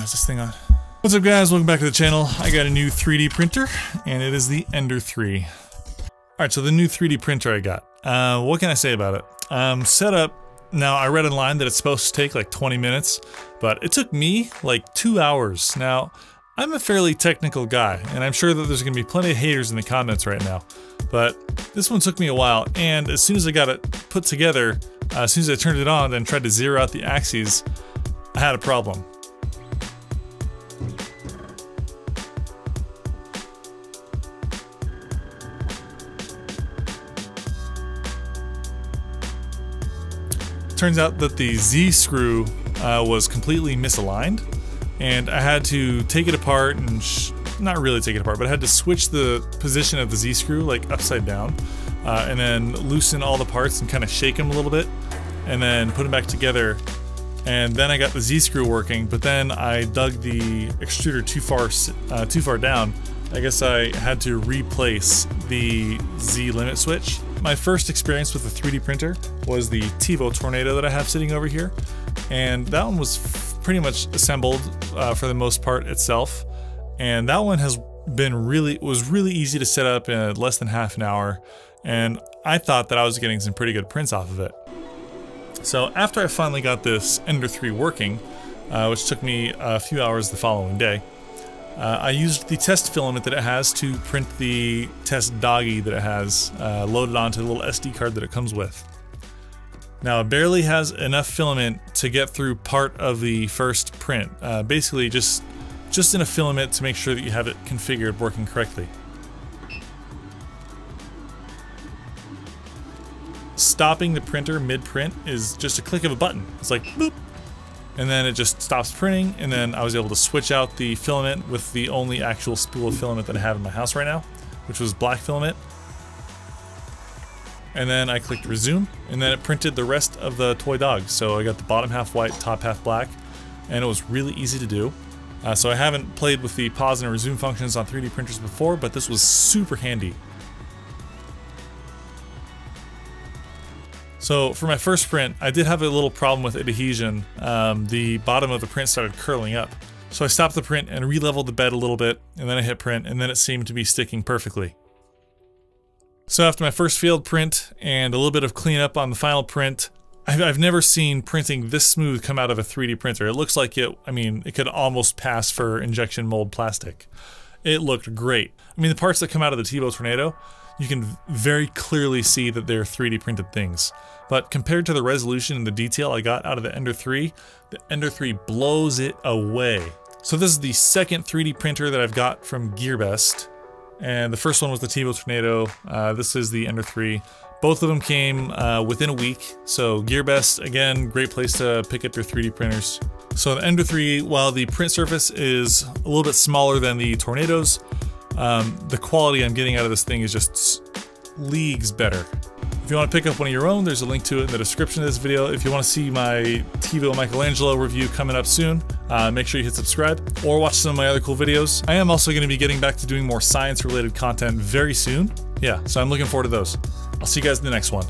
is this thing on? What's up guys, welcome back to the channel. I got a new 3D printer and it is the Ender 3. Alright, so the new 3D printer I got. What can I say about it? Setup, now I read online that it's supposed to take like 20 minutes, but it took me like 2 hours. Now, I'm a fairly technical guy, and I'm sure that there's gonna be plenty of haters in the comments right now, but this one took me a while, and as soon as I got it put together, as soon as I turned it on and tried to zero out the axes, I had a problem. Turns out that the Z screw was completely misaligned, and I had to take it apart and not really take it apart, but I had to switch the position of the Z screw like upside down, and then loosen all the parts and kind of shake them a little bit, and then put them back together. And then I got the Z screw working, but then I dug the extruder too far down. I guess I had to replace the Z limit switch. My first experience with the 3D printer was the TiVo Tornado that I have sitting over here, and that one was pretty much assembled for the most part itself, and that one was really easy to set up in less than half an hour, and I thought that I was getting some pretty good prints off of it. So after I finally got this Ender 3 working, which took me a few hours the following day, I used the test filament that it has to print the test doggy that it has loaded onto the little SD card that it comes with. Now it barely has enough filament to get through part of the first print, basically just enough filament to make sure that you have it configured working correctly. Stopping the printer mid-print is just a click of a button. It's like boop, and then it just stops printing, and then I was able to switch out the filament with the only actual spool of filament that I have in my house right now, which was black filament. And then I clicked resume, and then it printed the rest of the toy dog. So I got the bottom half white, top half black, and it was really easy to do. So I haven't played with the pause and resume functions on 3D printers before, but this was super handy. So for my first print, I did have a little problem with adhesion. The bottom of the print started curling up. So I stopped the print and re-leveled the bed a little bit, and then I hit print, and then it seemed to be sticking perfectly. So after my first failed print and a little bit of cleanup on the final print, I've never seen printing this smooth come out of a 3D printer. It looks like it could almost pass for injection mold plastic. It looked great. I mean, the parts that come out of the TiVo Tornado, you can very clearly see that they're 3D printed things. But compared to the resolution and the detail I got out of the Ender 3 blows it away. So this is the second 3D printer that I've got from GearBest. And the first one was the TiVo Tornado. This is the Ender 3. Both of them came within a week. So GearBest, again, great place to pick up your 3D printers. So the Ender 3, while the print surface is a little bit smaller than the Tornado's, the quality I'm getting out of this thing is just leagues better. If you want to pick up one of your own, there's a link to it in the description of this video. If you want to see my TiVo Michelangelo review coming up soon, make sure you hit subscribe or watch some of my other cool videos. I am also going to be getting back to doing more science-related content very soon. Yeah, so I'm looking forward to those. I'll see you guys in the next one.